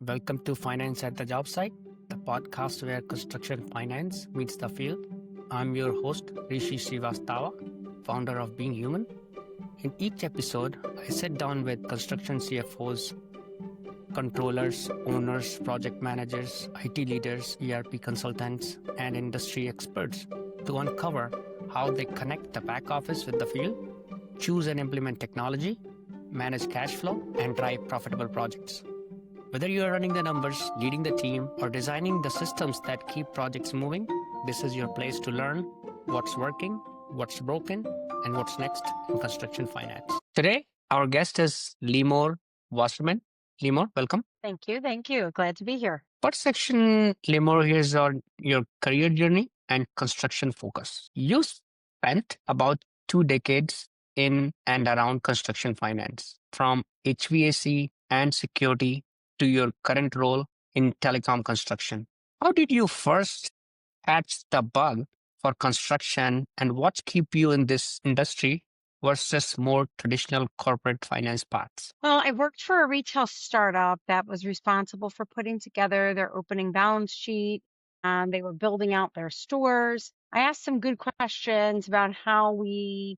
Welcome to Finance at the Jobsite, the podcast where construction finance meets the field. I'm your host, Rishi Srivastava, founder of Being Human. In each episode, I sit down with construction CFOs, controllers, owners, project managers, IT leaders, ERP consultants, and industry experts to uncover how they connect the back office with the field, choose and implement technology, manage cash flow, and drive profitable projects. Whether you are running the numbers, leading the team, or designing the systems that keep projects moving, this is your place to learn what's working, what's broken, and what's next in construction finance. Today, our guest is Lymor Wasserman. Lymor, welcome. Thank you. Thank you. Glad to be here. What section, Lymor, is on your career journey and construction focus? You spent about 2 decades in and around construction finance, from HVAC and security to your current role in telecom construction. How did you first catch the bug for construction, and what keep you in this industry versus more traditional corporate finance paths? Well, I worked for a retail startup that was responsible for putting together their opening balance sheet. They were building out their stores. I asked some good questions about how we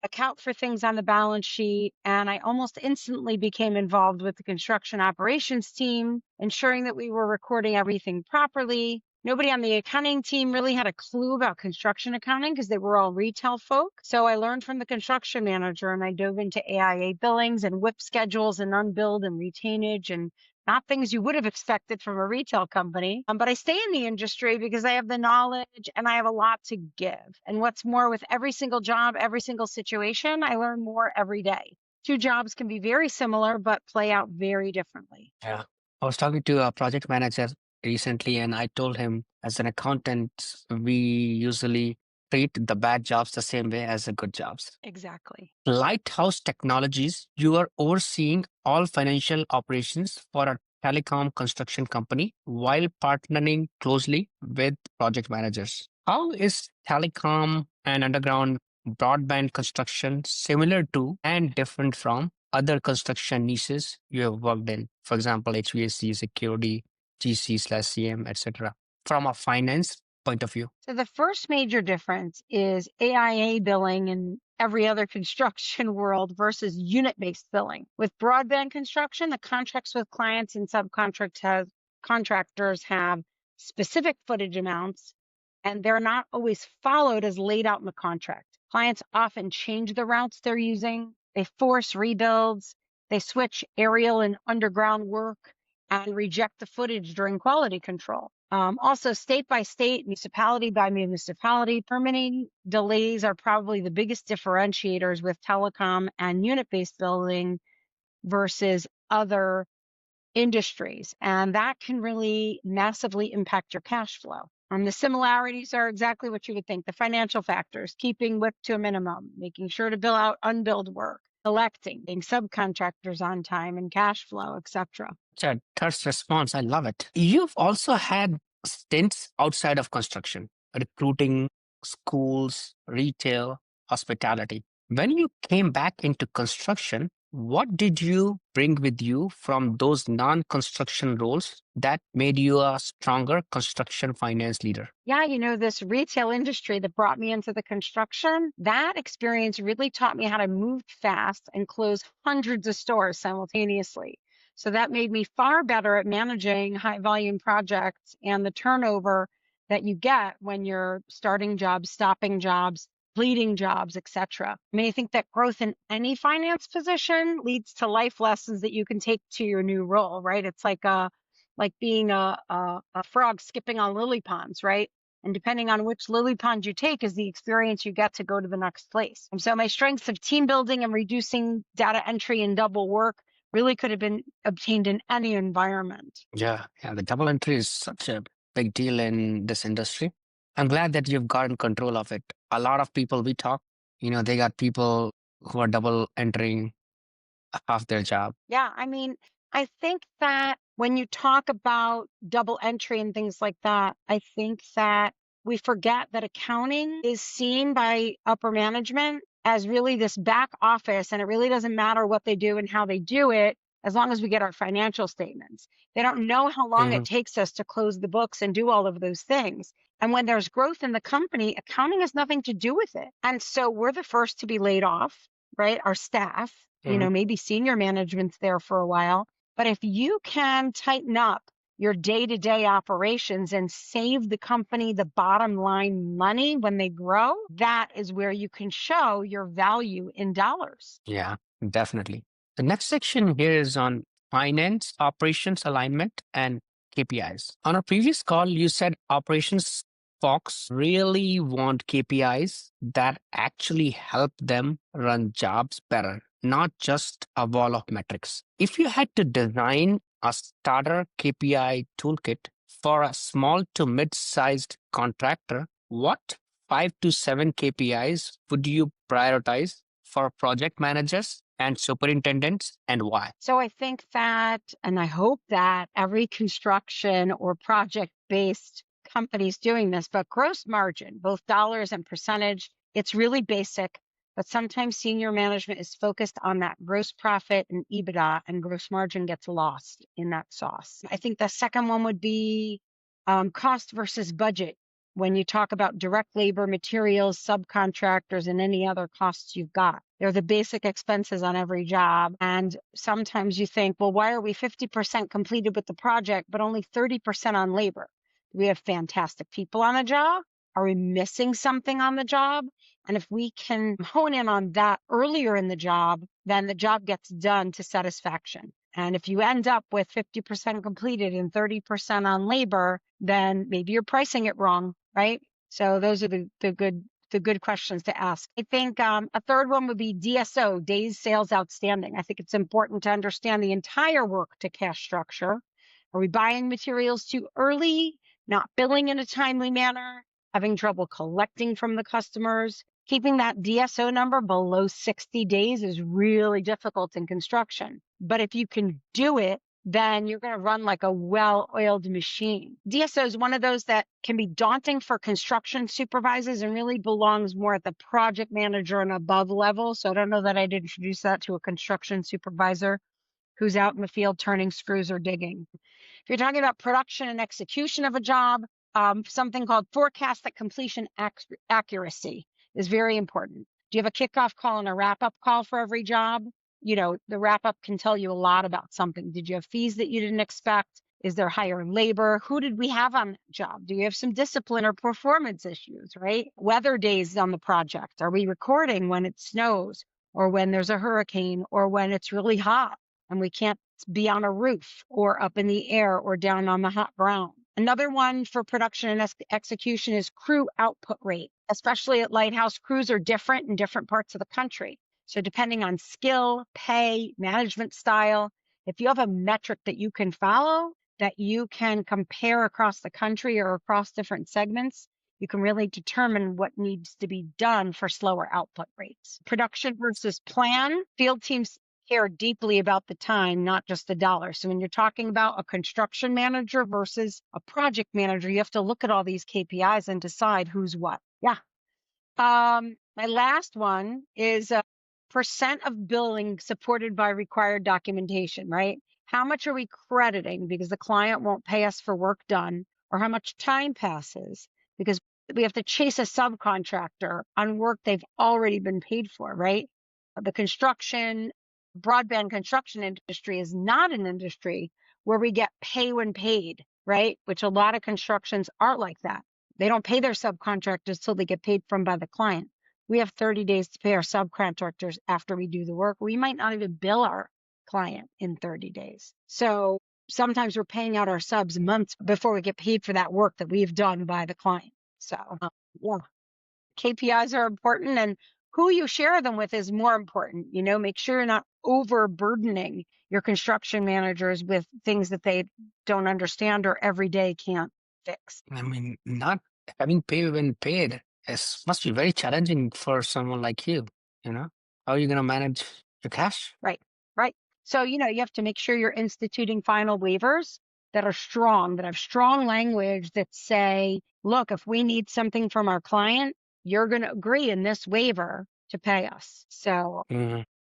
account for things on the balance sheet, and I almost instantly became involved with the construction operations team, ensuring that we were recording everything properly. Nobody on the accounting team really had a clue about construction accounting because they were all retail folk. So I learned from the construction manager, and I dove into AIA billings and WIP schedules and unbilled and retainage, and not things you would have expected from a retail company. But I stay in the industry because I have the knowledge and I have a lot to give. And what's more, with every single job, every single situation, I learn more every day. Two jobs can be very similar, but play out very differently. Yeah. I was talking to a project manager recently, and I told him, as an accountant, we usually treat the bad jobs the same way as the good jobs. Exactly. Lighthouse Technologies, you are overseeing all financial operations for a telecom construction company while partnering closely with project managers. How is telecom and underground broadband construction similar to and different from other construction niches you have worked in? For example, HVAC, security, GC/CM, etc. From a finance point of view. So the first major difference is AIA billing in every other construction world versus unit-based billing. With broadband construction, the contracts with clients and contractors have specific footage amounts, and they're not always followed as laid out in the contract. Clients often change the routes they're using. They force rebuilds. They switch aerial and underground work and reject the footage during quality control. Also, state by state, municipality by municipality, permitting delays are probably the biggest differentiators with telecom and unit-based billing versus other industries. And that can really massively impact your cash flow. The similarities are exactly what you would think. The financial factors, keeping WIP to a minimum, making sure to bill out unbilled work, collecting, being subcontractors on time and cash flow, etc. Thirst response, I love it. You've also had stints outside of construction, recruiting, schools, retail, hospitality. When you came back into construction, what did you bring with you from those non-construction roles that made you a stronger construction finance leader? Yeah, this retail industry that brought me into the construction, that experience really taught me how to move fast and close hundreds of stores simultaneously. So that made me far better at managing high volume projects and the turnover that you get when you're starting jobs, stopping jobs, bleeding jobs, etc. I think that growth in any finance position leads to life lessons that you can take to your new role, right? It's like being a frog skipping on lily ponds, right? And depending on which lily pond you take is the experience you get to go to the next place. And so my strengths of team building and reducing data entry and double work really could have been obtained in any environment. Yeah, the double entry is such a big deal in this industry. I'm glad that you've gotten control of it. A lot of people we talk, they got people who are double entering half their job. Yeah, I think that when you talk about double entry and things like that, I think that we forget that accounting is seen by upper management as really this back office, and it really doesn't matter what they do and how they do it. as long as we get our financial statements. They don't know how long it takes us to close the books and do all of those things. And when there's growth in the company, accounting has nothing to do with it. And so we're the first to be laid off, right? Our staff, maybe senior management's there for a while. But if you can tighten up your day-to-day operations and save the company the bottom line money when they grow, that is where you can show your value in dollars. Yeah, definitely. The next section here is on finance, operations alignment, and KPIs. On a previous call, you said operations folks really want KPIs that actually help them run jobs better, not just a wall of metrics. If you had to design a starter KPI toolkit for a small to mid-sized contractor, what 5 to 7 KPIs would you prioritize for project managers and superintendents, and why? So I think that, and I hope that every construction or project-based company is doing this, but gross margin, both dollars and percentage, it's really basic. But sometimes senior management is focused on that gross profit and EBITDA, and gross margin gets lost in that sauce. I think the second one would be cost versus budget. When you talk about direct labor, materials, subcontractors, and any other costs you've got, they're the basic expenses on every job. And sometimes you think, well, why are we 50% completed with the project, but only 30% on labor? Do we have fantastic people on the job? Are we missing something on the job? And if we can hone in on that earlier in the job, then the job gets done to satisfaction. And if you end up with 50% completed and 30% on labor, then maybe you're pricing it wrong, right? So those are the good questions to ask. I think a third one would be DSO, days sales outstanding. I think it's important to understand the entire work to cash structure. Are we buying materials too early, not billing in a timely manner, having trouble collecting from the customers? Keeping that DSO number below 60 days is really difficult in construction. But if you can do it, then you're going to run like a well-oiled machine. DSO is one of those that can be daunting for construction supervisors and really belongs more at the project manager and above level. So I don't know that I'd introduce that to a construction supervisor who's out in the field turning screws or digging. If you're talking about production and execution of a job, something called forecast at completion accuracy is very important. Do you have a kickoff call and a wrap-up call for every job? The wrap-up can tell you a lot about something. Did you have fees that you didn't expect? Is there higher labor? Who did we have on that job? Do you have some discipline or performance issues, right? Weather days on the project. Are we recording when it snows or when there's a hurricane or when it's really hot and we can't be on a roof or up in the air or down on the hot ground? Another one for production and execution is crew output rate. Especially at Lighthouse, crews are different in different parts of the country. So depending on skill, pay, management style, if you have a metric that you can follow, that you can compare across the country or across different segments, you can really determine what needs to be done for slower output rates. Production versus plan, field teams care deeply about the time, not just the dollar. So when you're talking about a construction manager versus a project manager, you have to look at all these KPIs and decide who's what. Yeah. My last one is percent of billing supported by required documentation, right? How much are we crediting because the client won't pay us for work done, or how much time passes because we have to chase a subcontractor on work they've already been paid for, right? The broadband construction industry is not an industry where we get pay when paid, right? Which a lot of constructions are like that. They don't pay their subcontractors till they get paid from by the client. We have 30 days to pay our subcontractors after we do the work. We might not even bill our client in 30 days. So sometimes we're paying out our subs months before we get paid for that work that we've done by the client. So yeah, KPIs are important, and who you share them with is more important. Make sure you're not overburdening your construction managers with things that they don't understand or every day can't fix. I mean, not having pay when paid must be very challenging for someone like you. How are you going to manage your cash? Right. So, you have to make sure you're instituting final waivers that are strong, that have strong language that say, look, if we need something from our client, you're going to agree in this waiver to pay us. So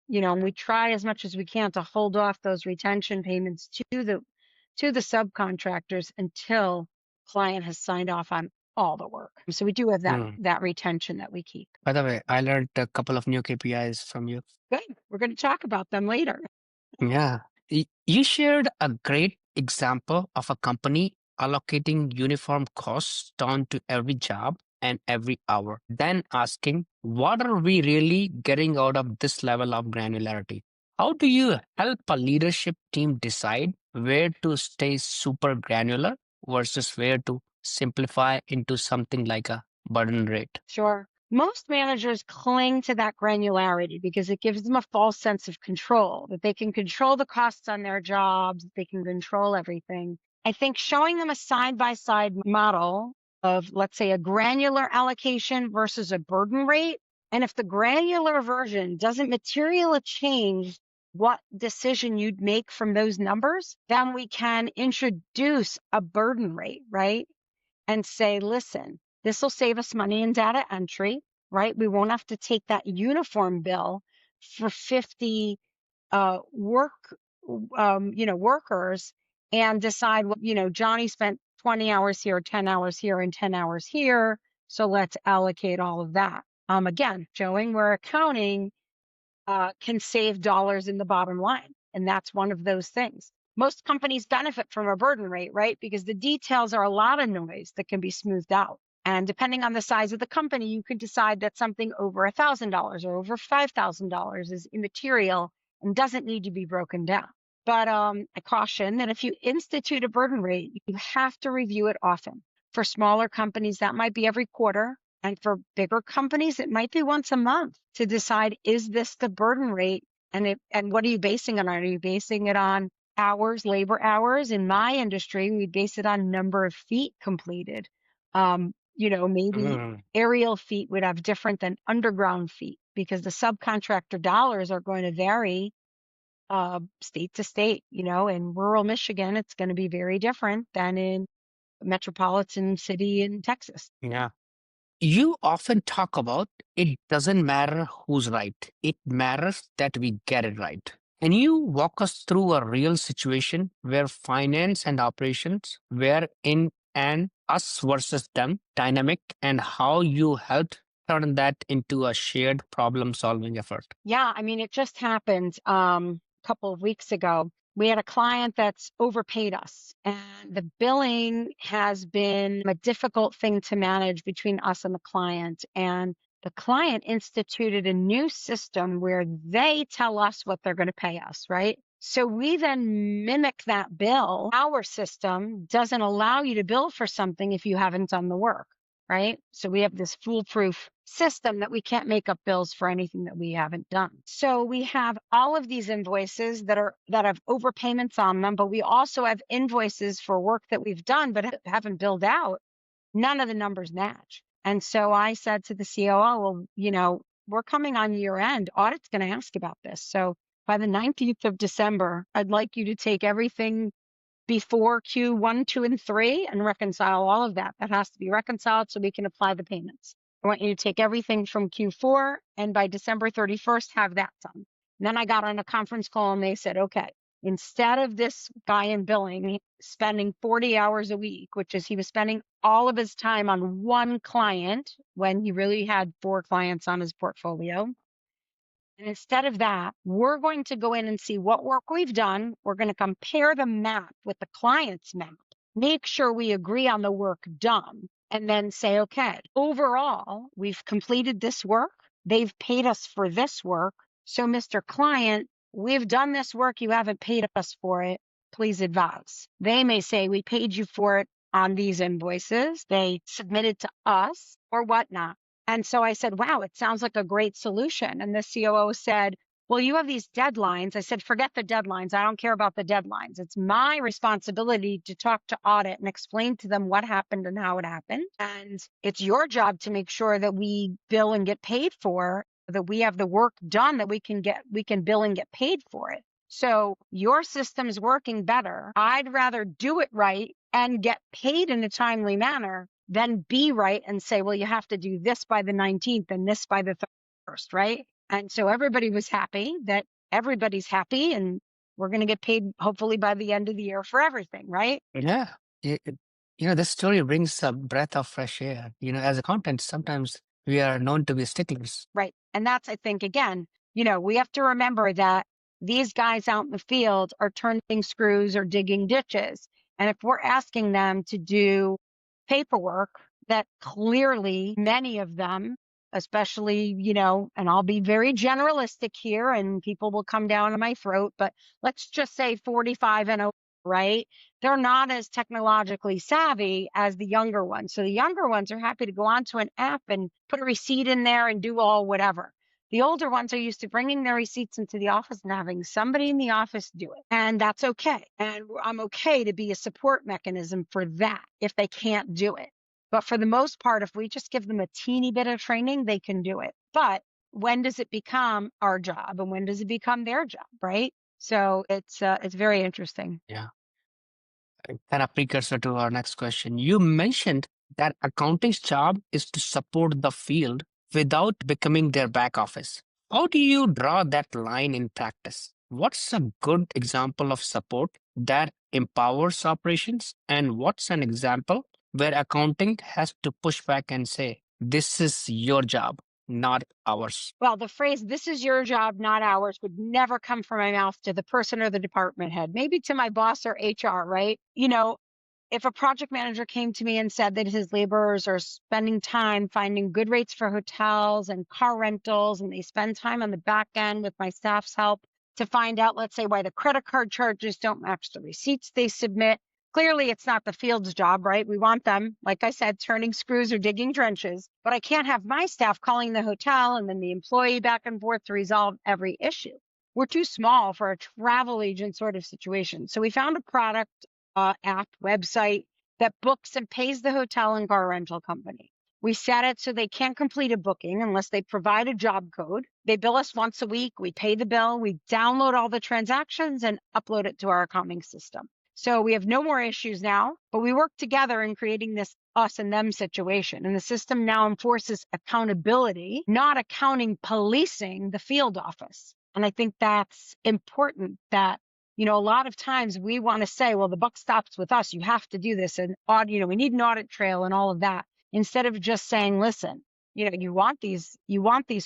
and we try as much as we can to hold off those retention payments to the subcontractors until client has signed off on all the work. So we do have that retention that we keep. By the way, I learned a couple of new KPIs from you. Good. We're going to talk about them later. Yeah. You shared a great example of a company allocating uniform costs down to every job and every hour, then asking, what are we really getting out of this level of granularity? How do you help a leadership team decide where to stay super granular versus where to simplify into something like a burden rate? Sure. Most managers cling to that granularity because it gives them a false sense of control, that they can control the costs on their jobs, they can control everything. I think showing them a side-by-side model of, let's say, a granular allocation versus a burden rate, and if the granular version doesn't materially change what decision you'd make from those numbers, then we can introduce a burden rate, right? And say, listen, this will save us money in data entry, right? We won't have to take that uniform bill for 50 workers and decide what, Johnny spent 20 hours here, 10 hours here, and 10 hours here. So let's allocate all of that. Again, showing where accounting can save dollars in the bottom line. And that's one of those things. Most companies benefit from a burden rate, right? Because the details are a lot of noise that can be smoothed out. And depending on the size of the company, you could decide that something over $1,000 or over $5,000 is immaterial and doesn't need to be broken down. But I caution that if you institute a burden rate, you have to review it often. For smaller companies, that might be every quarter. And for bigger companies, it might be once a month to decide, is this the burden rate? And what are you basing it on? Are you basing it on hours, labor hours? In my industry, we base it on number of feet completed. Maybe aerial feet would have different than underground feet because the subcontractor dollars are going to vary state to state. In rural Michigan, it's going to be very different than in a metropolitan city in Texas. Yeah. You often talk about it doesn't matter who's right. It matters that we get it right. Can you walk us through a real situation where finance and operations were in an us versus them dynamic and how you helped turn that into a shared problem solving effort? Yeah, it just happened a couple of weeks ago. We had a client that's overpaid us, and the billing has been a difficult thing to manage between us and the client. And the client instituted a new system where they tell us what they're going to pay us, right? So we then mimic that bill. Our system doesn't allow you to bill for something if you haven't done the work, right? So we have this foolproof system that we can't make up bills for anything that we haven't done. So we have all of these invoices that have overpayments on them, but we also have invoices for work that we've done but haven't billed out. None of the numbers match. And so I said to the COO, well, we're coming on year end. Audit's going to ask about this. So by the 19th of December, I'd like you to take everything before Q1, 2, and 3 and reconcile all of that. That has to be reconciled so we can apply the payments. I want you to take everything from Q4 and by December 31st, have that done. And then I got on a conference call and they said, okay, instead of this guy in billing spending 40 hours a week, which is he was spending all of his time on one client when he really had 4 clients on his portfolio. And instead of that, we're going to go in and see what work we've done. We're going to compare the map with the client's map, make sure we agree on the work done, and then say, okay, overall, we've completed this work. They've paid us for this work. So, Mr. Client, we've done this work. You haven't paid us for it. Please advise. They may say, we paid you for it on these invoices. They submitted to us or whatnot. And so I said, wow, it sounds like a great solution. And the COO said, well, you have these deadlines. I said, forget the deadlines. I don't care about the deadlines. It's my responsibility to talk to audit and explain to them what happened and how it happened. And it's your job to make sure that we bill and get paid for, that we have the work done, that we can bill and get paid for it. So your system's working better. I'd rather do it right and get paid in a timely manner than be right and say, well, you have to do this by the 19th and this by the 31st, right? And so everybody was happy that everybody's happy and we're going to get paid hopefully by the end of the year for everything, right? Yeah. This story brings a breath of fresh air. As a content, sometimes we are known to be sticklers. Right. And that's, I think, again, we have to remember that these guys out in the field are turning screws or digging ditches. And if we're asking them to do paperwork that clearly many of them, especially, and I'll be very generalistic here and people will come down on my throat, but let's just say 45 and over, right? They're not as technologically savvy as the younger ones. So the younger ones are happy to go onto an app and put a receipt in there and do all whatever. The older ones are used to bringing their receipts into the office and having somebody in the office do it. And that's okay. And I'm okay to be a support mechanism for that if they can't do it. But for the most part, if we just give them a teeny bit of training, they can do it. But when does it become our job and when does it become their job, right? So it's very interesting. Yeah. Kind of precursor to our next question. You mentioned that accounting's job is to support the field without becoming their back office. How do you draw that line in practice? What's a good example of support that empowers operations? And what's an example where accounting has to push back and say, this is your job, not ours? Well, the phrase, this is your job, not ours, would never come from my mouth to the person or the department head, maybe to my boss or HR, right? If a project manager came to me and said that his laborers are spending time finding good rates for hotels and car rentals, and they spend time on the back end with my staff's help to find out, let's say, why the credit card charges don't match the receipts they submit. Clearly, it's not the field's job, right? We want them, like I said, turning screws or digging trenches, but I can't have my staff calling the hotel and then the employee back and forth to resolve every issue. We're too small for a travel agent sort of situation. So we found a product app website that books and pays the hotel and car rental company. We set it so they can't complete a booking unless they provide a job code. They bill us once a week. We pay the bill. We download all the transactions and upload it to our accounting system. So we have no more issues now, but we work together in creating this us and them situation. And the system now enforces accountability, not accounting policing the field office. And I think that's important that a lot of times we want to say, well, the buck stops with us. You have to do this. And, we need an audit trail and all of that. Instead of just saying, listen, you want these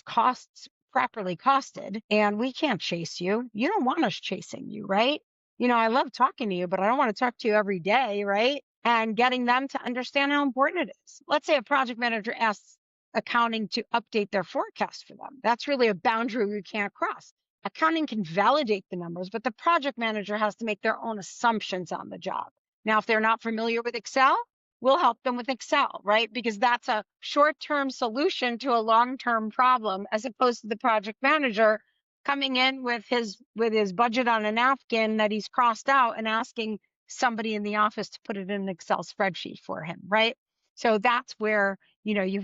costs properly costed and we can't chase you. You don't want us chasing you, right? I love talking to you, but I don't want to talk to you every day, right? And getting them to understand how important it is. Let's say a project manager asks accounting to update their forecast for them. That's really a boundary we can't cross. Accounting can validate the numbers, but the project manager has to make their own assumptions on the job. Now, if they're not familiar with Excel, we'll help them with Excel, right? Because that's a short-term solution to a long-term problem, as opposed to the project manager coming in with his budget on a napkin that he's crossed out and asking somebody in the office to put it in an Excel spreadsheet for him, right? So that's where you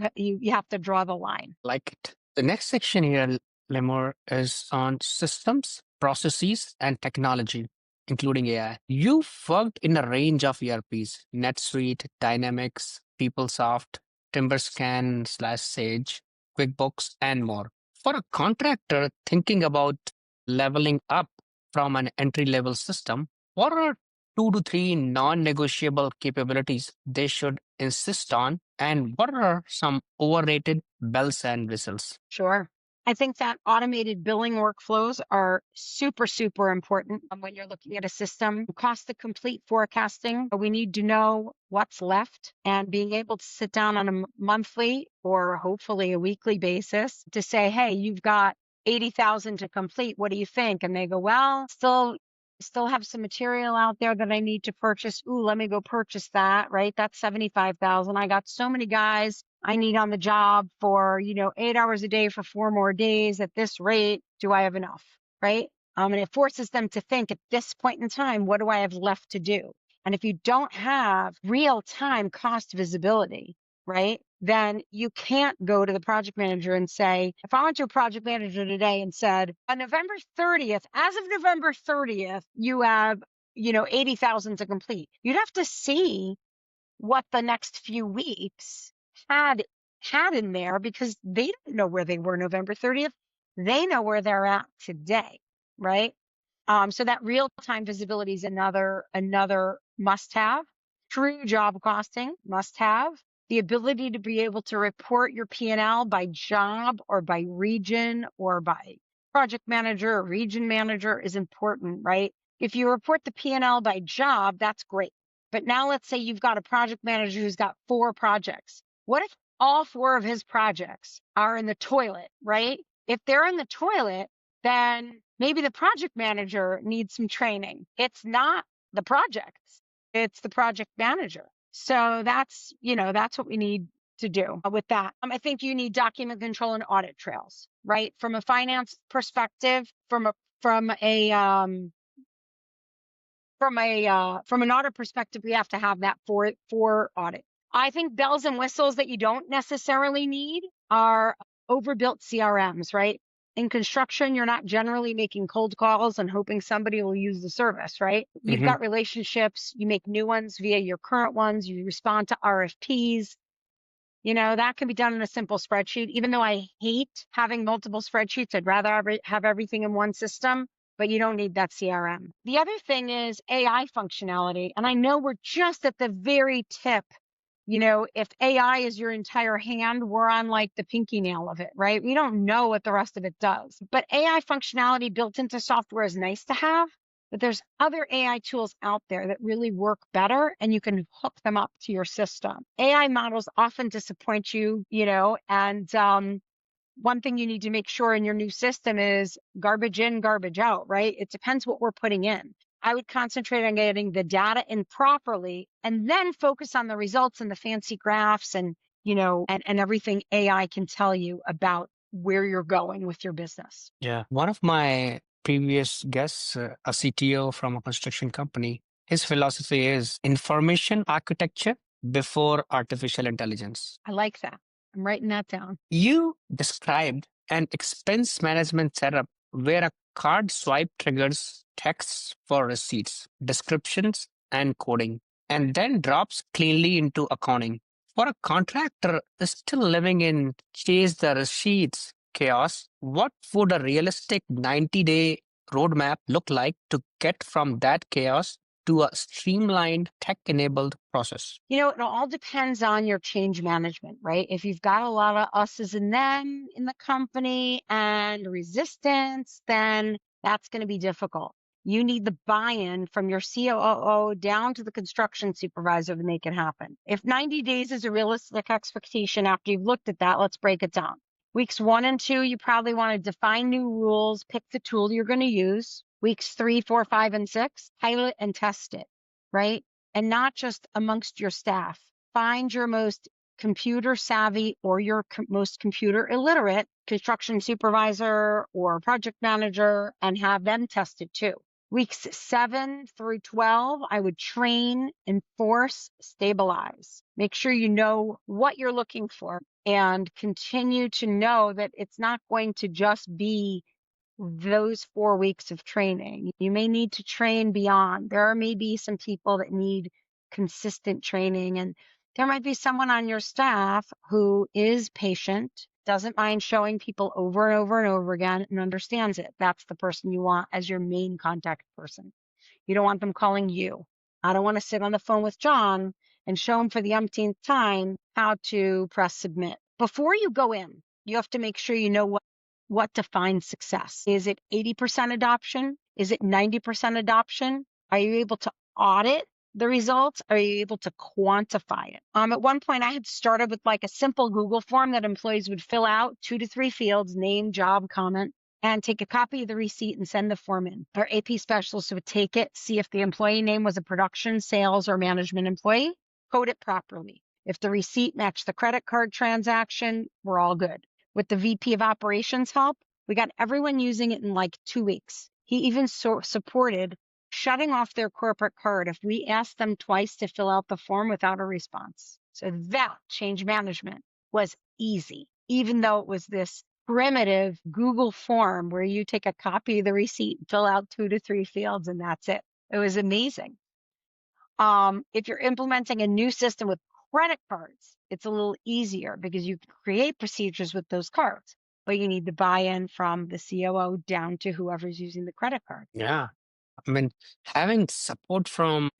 have to draw the line. Like it. The next section here, Lemur, is on systems, processes, and technology, including AI. You've worked in a range of ERPs: NetSuite, Dynamics, PeopleSoft, TimberScan/Sage, QuickBooks, and more. For a contractor thinking about leveling up from an entry-level system, what are 2 to 3 non-negotiable capabilities they should insist on, and what are some overrated bells and whistles? Sure. I think that automated billing workflows are super, super important when you're looking at a system. Cost to complete forecasting, we need to know what's left and being able to sit down on a monthly or hopefully a weekly basis to say, hey, you've got 80,000 to complete. What do you think? And they go, well, still have some material out there that I need to purchase. Ooh, let me go purchase that, right? That's 75,000. I got so many guys I need on the job for, 8 hours a day for 4 more days at this rate. Do I have enough? Right? And it forces them to think at this point in time, what do I have left to do? And if you don't have real time cost visibility, right, then you can't go to the project manager and say, if I went to a project manager today and said, on November 30th, as of November 30th, you have, 80,000 to complete. You'd have to see what the next few weeks had in there because they didn't know where they were November 30th. They know where they're at today, right? So that real-time visibility is another must-have. True job costing, must-have. The ability to be able to report your P&L by job or by region or by project manager or region manager is important, right? If you report the P&L by job, that's great. But now let's say you've got a project manager who's got 4 projects. What if all 4 of his projects are in the toilet, right? If they're in the toilet, then maybe the project manager needs some training. It's not the projects, it's the project manager. So that's what we need to do with that. I think you need document control and audit trails, right? From a finance perspective, from an audit perspective, we have to have that for audit. I think bells and whistles that you don't necessarily need are overbuilt CRMs, right? In construction, you're not generally making cold calls and hoping somebody will use the service, right? You've got relationships, you make new ones via your current ones, you respond to RFPs. That can be done in a simple spreadsheet. Even though I hate having multiple spreadsheets, I'd rather have everything in one system, but you don't need that CRM. The other thing is AI functionality. And I know we're just at the very tip. If AI is your entire hand, we're on like the pinky nail of it, right? We don't know what the rest of it does. But AI functionality built into software is nice to have, but there's other AI tools out there that really work better and you can hook them up to your system. AI models often disappoint you, and one thing you need to make sure in your new system is garbage in, garbage out, right? It depends what we're putting in. I would concentrate on getting the data in properly and then focus on the results and the fancy graphs and everything AI can tell you about where you're going with your business. Yeah. One of my previous guests, a CTO from a construction company, his philosophy is information architecture before artificial intelligence. I like that. I'm writing that down. You described an expense management setup where a card swipe triggers texts for receipts, descriptions, and coding, and then drops cleanly into accounting. For a contractor still living in chase the receipts chaos, what would a realistic 90-day roadmap look like to get from that chaos to a streamlined tech-enabled process? It all depends on your change management, right? If you've got a lot of us's and them in the company and resistance, then that's going to be difficult. You need the buy-in from your COO down to the construction supervisor to make it happen. If 90 days is a realistic expectation after you've looked at that, let's break it down. Weeks 1 and 2, you probably want to define new rules, pick the tool you're going to use. Weeks 3, 4, 5, and 6, pilot and test it, right? And not just amongst your staff. Find your most computer savvy or your most computer illiterate construction supervisor or project manager and have them test it too. Weeks 7 through 12, I would train, enforce, stabilize. Make sure you know what you're looking for and continue to know that it's not going to just be those 4 weeks of training. You may need to train beyond. There may be some people that need consistent training, and there might be someone on your staff who is patient, doesn't mind showing people over and over and over again, and understands it. That's the person you want as your main contact person. You don't want them calling you. I don't want to sit on the phone with John and show him for the umpteenth time how to press submit. Before you go in, you have to make sure you know what defines success. Is it 80% adoption? Is it 90% adoption? Are you able to audit the results? Are you able to quantify it? At one point, I had started with like a simple Google form that employees would fill out, 2 to 3 fields, name, job, comment, and take a copy of the receipt and send the form in. Our AP specialist would take it, see if the employee name was a production, sales, or management employee, code it properly. If the receipt matched the credit card transaction, we're all good. With the VP of operations help, we got everyone using it in like 2 weeks. He even supported shutting off their corporate card if we asked them twice to fill out the form without a response. So that change management was easy, even though it was this primitive Google form where you take a copy of the receipt, fill out 2 to 3 fields, and that's it. It was amazing. If you're implementing a new system with credit cards, it's a little easier because you create procedures with those cards. but you need the buy-in from the COO down to whoever's using the credit card. Yeah. I mean, having support from,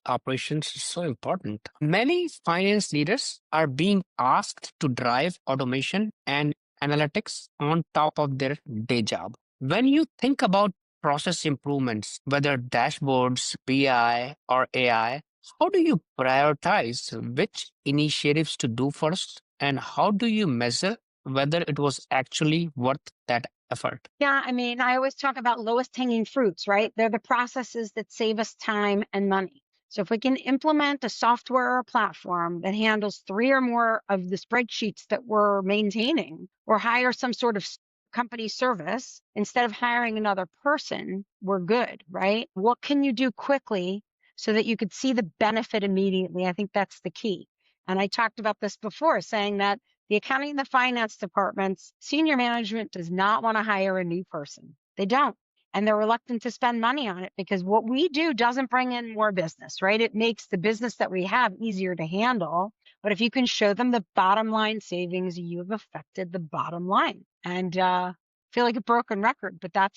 operations is so important. Many finance leaders are being asked to drive automation and analytics on top of their day job. When you think about process improvements, whether dashboards, BI, or AI, how do you prioritize which initiatives to do first? And how do you measure whether it was actually worth that effort? Yeah, I mean, I always talk about lowest hanging fruits, right? They're the processes that save us time and money. So if we can implement a software or a platform that handles three or more of the spreadsheets that we're maintaining, or hire some sort of company service instead of hiring another person, we're good, right? What can you do quickly so that you could see the benefit immediately? I think that's the key. And I talked about this before, saying that the accounting and the finance departments, senior management does not want to hire a new person. They don't. And they're reluctant to spend money on it because what we do doesn't bring in more business, right? It makes the business that we have easier to handle. But if you can show them the bottom line savings, you have affected the bottom line. And I feel like a broken record, but that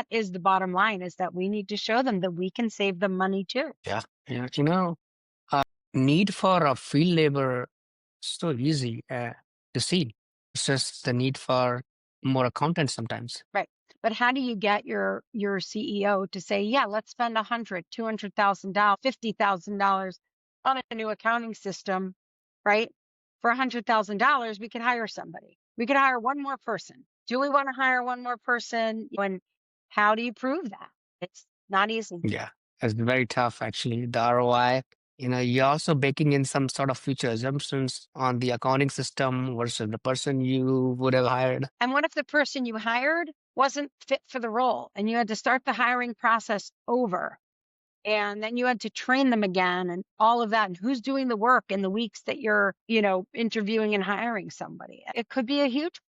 is the bottom line, is that we need to show them that we can save them money too. Yeah. Yeah. Uh, need for a field labor so easy to see. It's just the need for more accountants sometimes. Right. But how do you get your CEO to say, yeah, let's spend $200,000, $50,000 on a new accounting system, right? For $100,000, we could hire somebody. We could hire one more person. Do we want to hire one more person? And how do you prove that? It's not easy. Yeah, it's very tough actually. The ROI, you're also baking in some sort of future assumptions on the accounting system versus the person you would have hired. And what if the person you hired wasn't fit for the role and you had to start the hiring process over? And then you had to train them again and all of that. And who's doing the work in the weeks that you're, interviewing and hiring somebody? It could be a huge,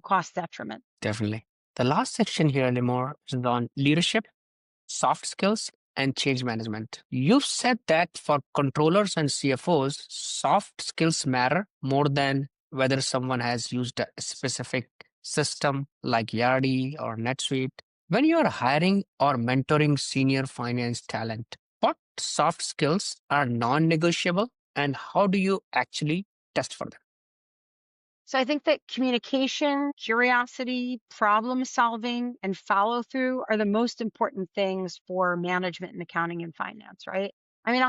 cost detriment. Definitely. The last section here, Limor, is on leadership, soft skills, and change management. You've said that for controllers and CFOs, soft skills matter more than whether someone has used a specific system like Yardi or NetSuite. When you are hiring or mentoring senior finance talent, what soft skills are non negotiable and how do you actually test for them? So I think that communication, curiosity, problem solving, and follow through are the most important things for management and accounting and finance, right? I mean,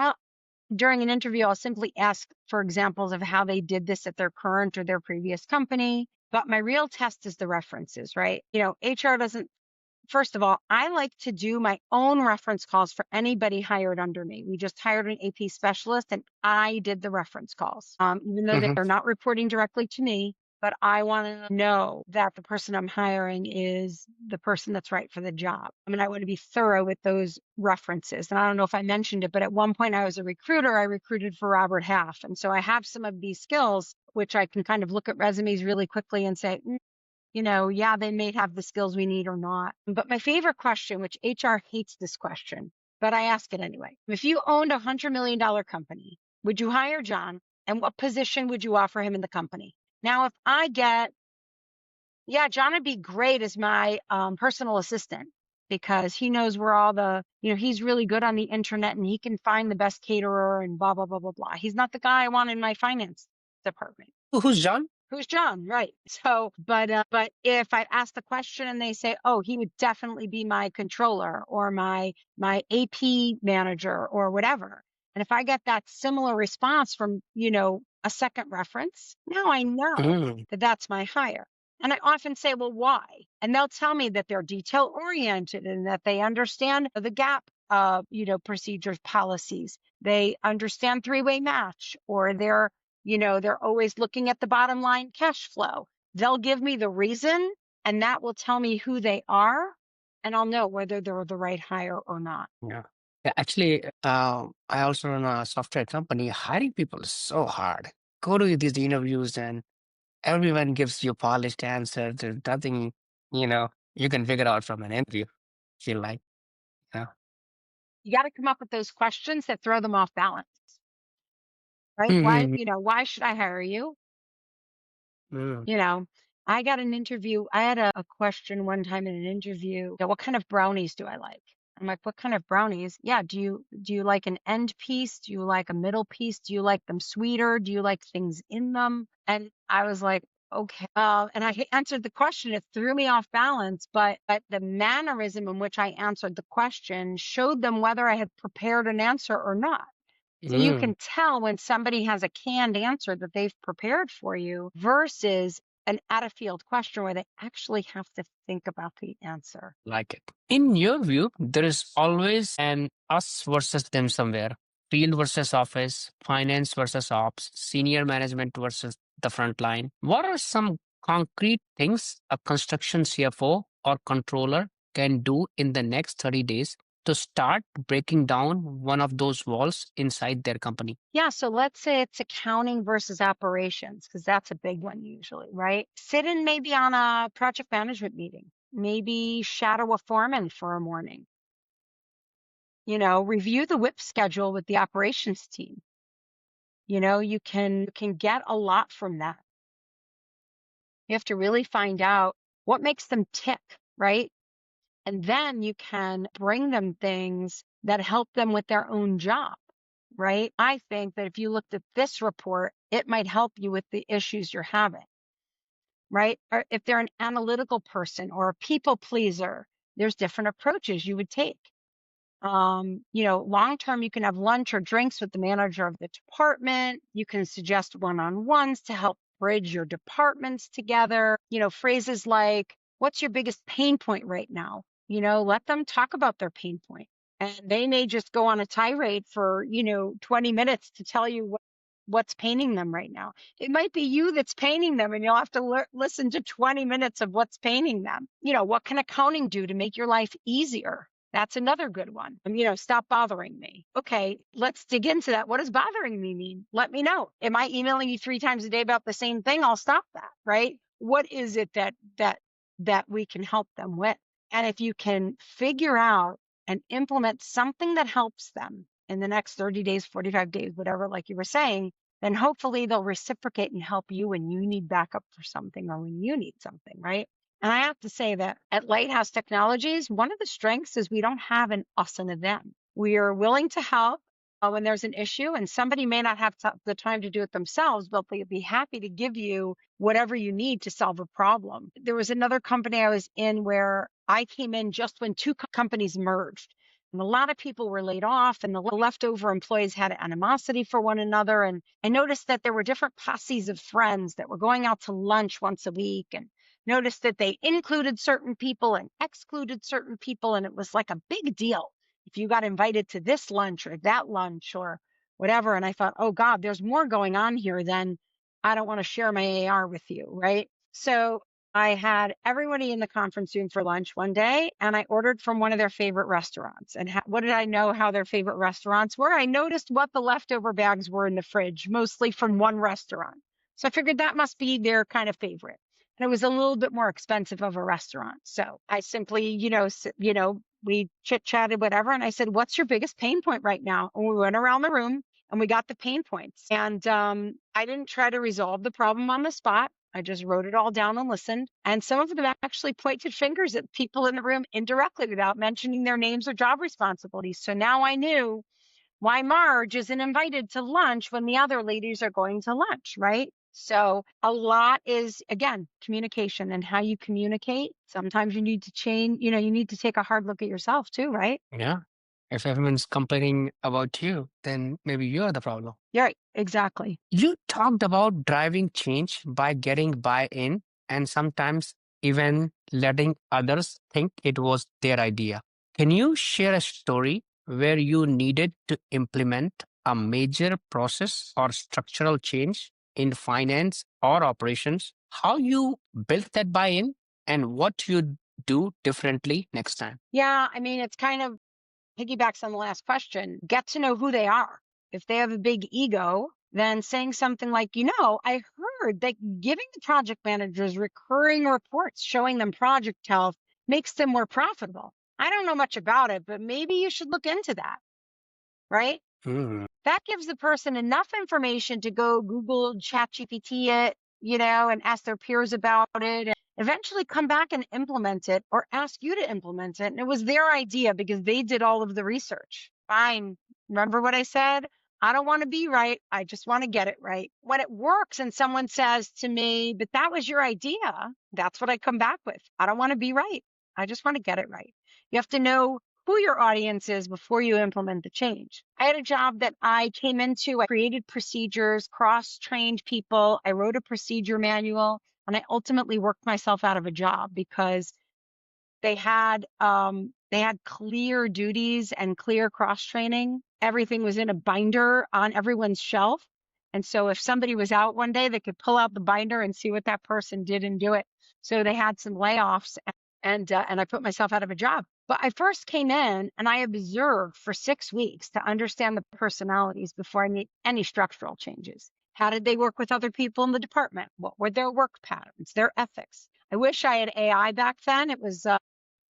during an interview, I'll simply ask for examples of how they did this at their current or their previous company. But my real test is the references, right? HR doesn't, first of all, I like to do my own reference calls for anybody hired under me. We just hired an AP specialist and I did the reference calls, even though Mhm. they're not reporting directly to me. But I want to know that the person I'm hiring is the person that's right for the job. I mean, I want to be thorough with those references. And I don't know if I mentioned it, but at one point I was a recruiter. I recruited for Robert Half. And so I have some of these skills, which I can kind of look at resumes really quickly and say, yeah, they may have the skills we need or not. But my favorite question, which HR hates this question, but I ask it anyway. If you owned $100 million company, would you hire John? And what position would you offer him in the company? Now, if I get, yeah, John would be great as my personal assistant because he knows where all he's really good on the internet and he can find the best caterer and blah, blah, blah, blah, blah. He's not the guy I want in my finance department. Who's John? Who's John? Right. So, but if I ask the question and they say, oh, he would definitely be my controller or my AP manager or whatever. And if I get that similar response from, a second reference, now I know Mm. that that's my hire. And I often say, well, why? And they'll tell me that they're detail oriented and that they understand the gap, procedures, policies. They understand three-way match, or they're always looking at the bottom line cash flow. They'll give me the reason and that will tell me who they are and I'll know whether they're the right hire or not. Yeah. Yeah, actually, I also run a software company. Hiring people is so hard. Go to these interviews and everyone gives you polished answers. There's nothing, you can figure out from an interview. Feel like, you know. You got to come up with those questions that throw them off balance, right? Why, Mhm. why should I hire you? Mm. You know, I got an interview. I had a question one time in an interview. What kind of brownies do I like? I'm like, what kind of brownies? Yeah. Do you like an end piece? Do you like a middle piece? Do you like them sweeter? Do you like things in them? And I was like, okay. And I answered the question. It threw me off balance, but the mannerism in which I answered the question showed them whether I had prepared an answer or not. So you can tell when somebody has a canned answer that they've prepared for you versus an out of field question where they actually have to think about the answer. Like it. In your view, there is always an us versus them somewhere. Field versus office, finance versus ops, senior management versus the front line. What are some concrete things a construction CFO or controller can do in the next 30 days to start breaking down one of those walls inside their company? Yeah, so let's say it's accounting versus operations, because that's a big one usually, right? Sit in maybe on a project management meeting, maybe shadow a foreman for a morning, review the WIP schedule with the operations team. You can get a lot from that. You have to really find out what makes them tick, right? And then you can bring them things that help them with their own job, right? I think that if you looked at this report, it might help you with the issues you're having, right? Or if they're an analytical person or a people pleaser, there's different approaches you would take. Long term, you can have lunch or drinks with the manager of the department. You can suggest one-on-ones to help bridge your departments together. Phrases like, what's your biggest pain point right now? Let them talk about their pain point. And they may just go on a tirade for, 20 minutes to tell you what's paining them right now. It might be you that's paining them, and you'll have to listen to 20 minutes of what's paining them. What can accounting do to make your life easier? That's another good one. Stop bothering me. Okay, let's dig into that. What does bothering me mean? Let me know. Am I emailing you 3 times a day about the same thing? I'll stop that, right? What is it that we can help them with? And if you can figure out and implement something that helps them in the next 30 days, 45 days, whatever, like you were saying, then hopefully they'll reciprocate and help you when you need backup for something or when you need something, right? And I have to say that at Lighthouse Technologies, one of the strengths is we don't have an us and a them. We are willing to help when there's an issue, and somebody may not have the time to do it themselves, but they'll be happy to give you whatever you need to solve a problem. There was another company I was in where I came in just when 2 companies merged. And a lot of people were laid off, and the leftover employees had animosity for one another. And I noticed that there were different posses of friends that were going out to lunch once a week, and noticed that they included certain people and excluded certain people. And it was like a big deal if you got invited to this lunch or that lunch or whatever. And I thought, oh God, there's more going on here than I don't want to share my AR with you, right? So I had everybody in the conference room for lunch one day, and I ordered from one of their favorite restaurants. And what did I know how their favorite restaurants were? I noticed what the leftover bags were in the fridge, mostly from one restaurant. So I figured that must be their kind of favorite. And it was a little bit more expensive of a restaurant. So I simply, we chit chatted, whatever. And I said, what's your biggest pain point right now? And we went around the room and we got the pain points. And I didn't try to resolve the problem on the spot. I just wrote it all down and listened. And some of them actually pointed fingers at people in the room indirectly without mentioning their names or job responsibilities. So now I knew why Marge isn't invited to lunch when the other ladies are going to lunch, right? So a lot is, again, communication and how you communicate. Sometimes you need to change, you need to take a hard look at yourself too, right? Yeah. If everyone's complaining about you, then maybe you're the problem. Yeah, exactly. You talked about driving change by getting buy-in and sometimes even letting others think it was their idea. Can you share a story where you needed to implement a major process or structural change in finance or operations? How you built that buy-in and what you do differently next time? Yeah, I mean, it's kind of piggybacks on the last question. Get to know who they are. If they have a big ego, then saying something like, I heard that giving the project managers recurring reports showing them project health makes them more profitable. I don't know much about it, but maybe you should look into that, right? That gives the person enough information to go Google, ChatGPT it, and ask their peers about it, and eventually come back and implement it or ask you to implement it. And it was their idea because they did all of the research. Fine. Remember what I said? I don't want to be right. I just want to get it right. When it works and someone says to me, but that was your idea, that's what I come back with. I don't want to be right. I just want to get it right. You have to know who your audience is before you implement the change. I had a job that I came into. I created procedures, cross-trained people. I wrote a procedure manual, and I ultimately worked myself out of a job because they had clear duties and clear cross training. Everything was in a binder on everyone's shelf. And so if somebody was out one day, they could pull out the binder and see what that person did and do it. So they had some layoffs, and I put myself out of a job. But I first came in and I observed for 6 weeks to understand the personalities before I made any structural changes. How did they work with other people in the department? What were their work patterns, their ethics? I wish I had AI back then. It was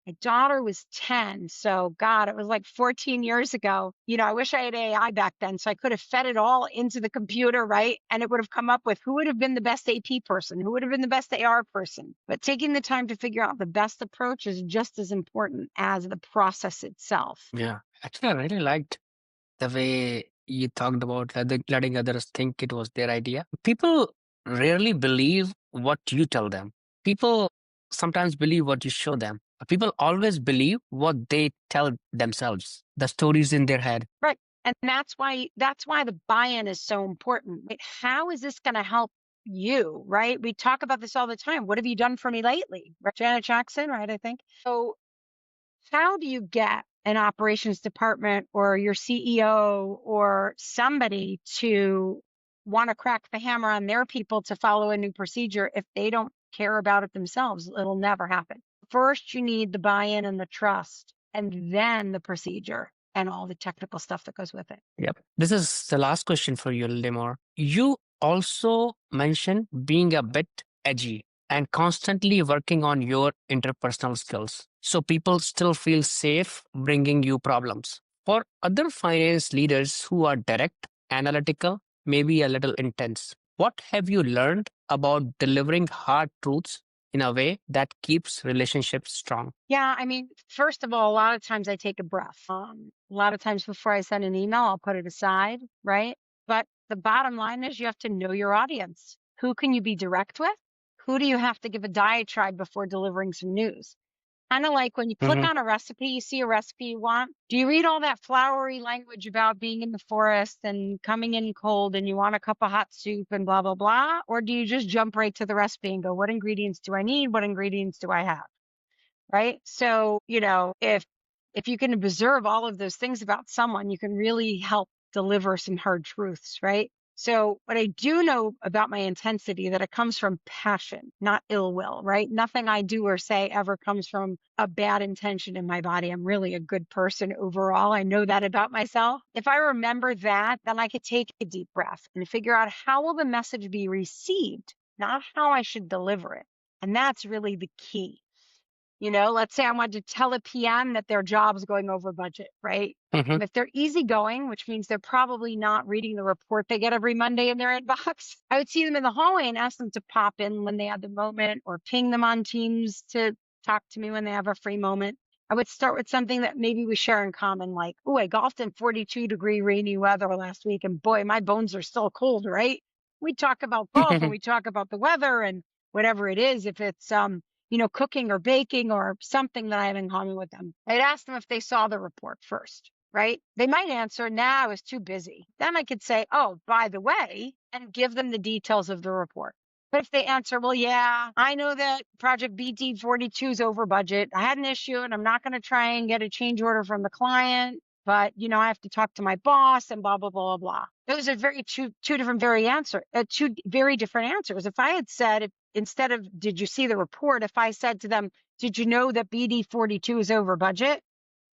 my daughter was 10. So God, it was like 14 years ago. I wish I had AI back then. So I could have fed it all into the computer, right? And it would have come up with who would have been the best AP person, who would have been the best AR person. But taking the time to figure out the best approach is just as important as the process itself. Yeah. Actually, I really liked the way you talked about letting others think it was their idea. People rarely believe what you tell them. People sometimes believe what you show them. People always believe what they tell themselves, the stories in their head. Right. And that's why the buy-in is so important. Right? How is this going to help you? Right. We talk about this all the time. What have you done for me lately? Right? Janet Jackson, right? I think. So how do you get an operations department or your CEO or somebody to want to crack the hammer on their people to follow a new procedure if they don't care about it themselves? It'll never happen. First, you need the buy-in and the trust, and then the procedure and all the technical stuff that goes with it. Yep. This is the last question for you, Limor. You also mentioned being a bit edgy and constantly working on your interpersonal skills so people still feel safe bringing you problems. For other finance leaders who are direct, analytical, maybe a little intense, what have you learned about delivering hard truths in a way that keeps relationships strong? Yeah, I mean, first of all, a lot of times I take a breath. A lot of times before I send an email, I'll put it aside, right? But the bottom line is you have to know your audience. Who can you be direct with? Who do you have to give a diatribe before delivering some news? Kind of like when you click on a recipe, you see a recipe you want. Do you read all that flowery language about being in the forest and coming in cold and you want a cup of hot soup and blah, blah, blah? Or do you just jump right to the recipe and go, what ingredients do I need? What ingredients do I have? Right. So, if you can observe all of those things about someone, you can really help deliver some hard truths. Right. So what I do know about my intensity, that it comes from passion, not ill will, right? Nothing I do or say ever comes from a bad intention in my body. I'm really a good person overall. I know that about myself. If I remember that, then I could take a deep breath and figure out how will the message be received, not how I should deliver it. And that's really the key. Let's say I wanted to tell a PM that their job's going over budget, right? If they're easygoing, which means they're probably not reading the report they get every Monday in their inbox, I would see them in the hallway and ask them to pop in when they had the moment, or ping them on Teams to talk to me when they have a free moment. I would start with something that maybe we share in common, like, oh, I golfed in 42-degree rainy weather last week, and boy, my bones are still cold, right? We talk about golf and we talk about the weather and whatever it is. If it's cooking or baking or something that I have in common with them, I'd ask them if they saw the report first, right? They might answer, nah, I was too busy. Then I could say, oh, by the way, and give them the details of the report. But if they answer, well, yeah, I know that project BD 42 is over budget. I had an issue and I'm not going to try and get a change order from the client, but I have to talk to my boss and blah, blah, blah, blah. Those are two very different answers. If I had said, instead of, did you see the report? If I said to them, did you know that BD 42 is over budget?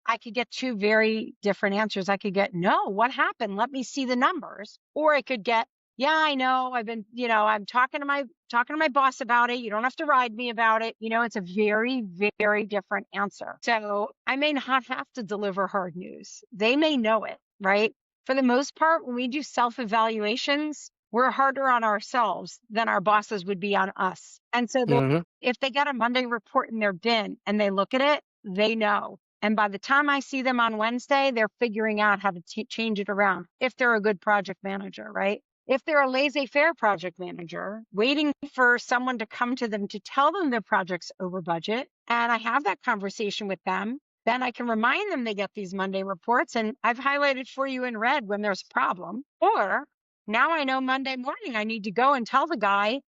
I could get two very different answers. I could get, no, what happened? Let me see the numbers. Or I could get, yeah, I know. I've been, I'm talking to my boss about it. You don't have to ride me about it. It's a very, very different answer. So I may not have to deliver hard news. They may know it, right? For the most part, when we do self-evaluations, we're harder on ourselves than our bosses would be on us. And so Mm-hmm. if they get a Monday report in their bin and they look at it, they know. And by the time I see them on Wednesday, they're figuring out how to change it around if they're a good project manager, right? If they're a laissez-faire project manager, waiting for someone to come to them to tell them their project's over budget, and I have that conversation with them, then I can remind them they get these Monday reports, and I've highlighted for you in red when there's a problem. Or now I know Monday morning I need to go and tell the guy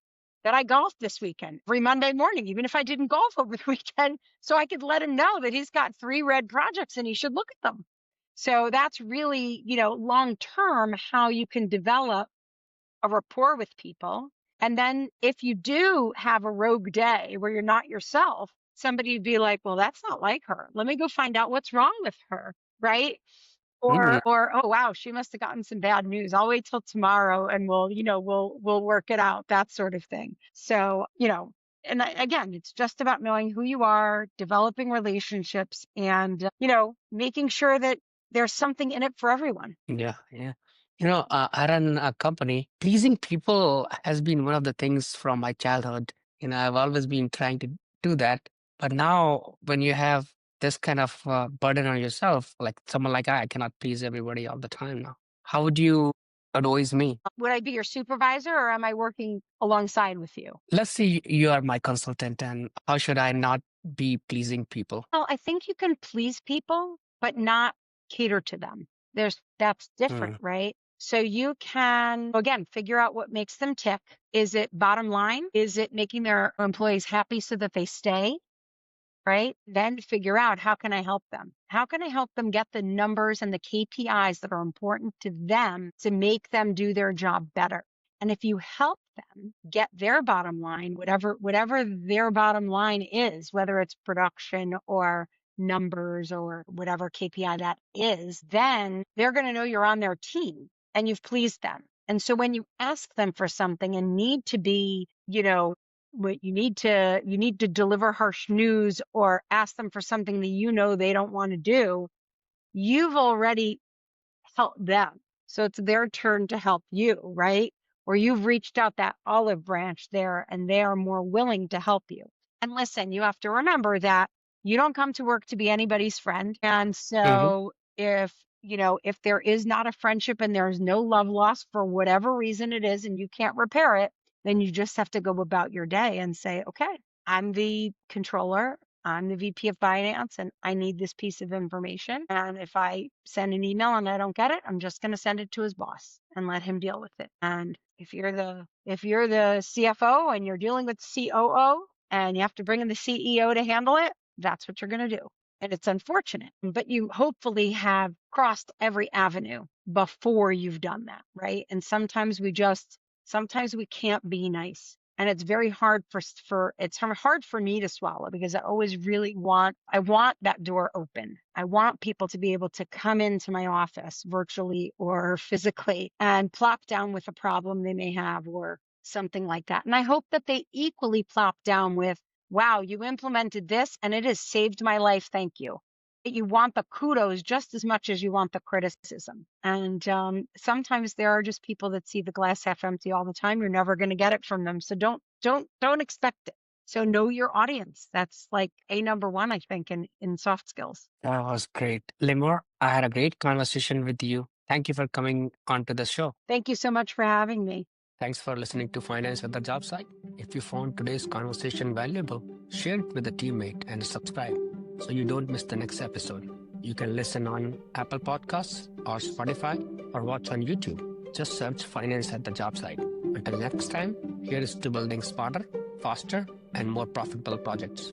that I golfed this weekend every Monday morning, even if I didn't golf over the weekend, so I could let him know that he's got 3 red projects and he should look at them. So that's really, long term, how you can develop a rapport with people. And then if you do have a rogue day where you're not yourself, somebody would be like, well, that's not like her. Let me go find out what's wrong with her. Right. Or, oh, wow, she must have gotten some bad news. I'll wait till tomorrow and we'll work it out, that sort of thing. So, and again, it's just about knowing who you are, developing relationships, and, making sure that there's something in it for everyone. Yeah, yeah. I run a company. Pleasing people has been one of the things from my childhood. I've always been trying to do that. But now, when you have this kind of burden on yourself, like someone like I cannot please everybody all the time now. How would you advise me? Would I be your supervisor or am I working alongside with you? Let's say you are my consultant, and how should I not be pleasing people? Well, I think you can please people, but not cater to them. That's different, right? So you can, again, figure out what makes them tick. Is it bottom line? Is it making their employees happy so that they stay? Right? Then figure out, how can I help them? How can I help them get the numbers and the KPIs that are important to them to make them do their job better? And if you help them get their bottom line, whatever their bottom line is, whether it's production or numbers or whatever KPI that is, then they're going to know you're on their team and you've pleased them. And so when you ask them for something and need to be, what you need to deliver harsh news or ask them for something that they don't want to do, you've already helped them. So it's their turn to help you, right? Or you've reached out that olive branch there and they are more willing to help you. And listen, you have to remember that you don't come to work to be anybody's friend. And so if there is not a friendship and there's no love lost for whatever reason it is and you can't repair it, then you just have to go about your day and say, okay, I'm the controller, I'm the VP of finance, and I need this piece of information. And if I send an email and I don't get it, I'm just going to send it to his boss and let him deal with it. And if you're the CFO and you're dealing with COO and you have to bring in the CEO to handle it, that's what you're going to do. And it's unfortunate, but you hopefully have crossed every avenue before you've done that, right? And sometimes we can't be nice. And it's very hard it's hard for me to swallow because I always really want that door open. I want people to be able to come into my office virtually or physically and plop down with a problem they may have or something like that. And I hope that they equally plop down with, wow, you implemented this and it has saved my life. Thank you. You want the kudos just as much as you want the criticism. And sometimes there are just people that see the glass half empty all the time. You're never going to get it from them. So don't expect it. So know your audience. That's like number one, I think, in soft skills. That was great. Lymor, I had a great conversation with you. Thank you for coming onto the show. Thank you so much for having me. Thanks for listening to Finance at the Job Site. If you found today's conversation valuable, share it with a teammate and subscribe so you don't miss the next episode. You can listen on Apple Podcasts or Spotify or watch on YouTube. Just search Finance at the Job Site. Until next time, here is to building smarter, faster, and more profitable projects.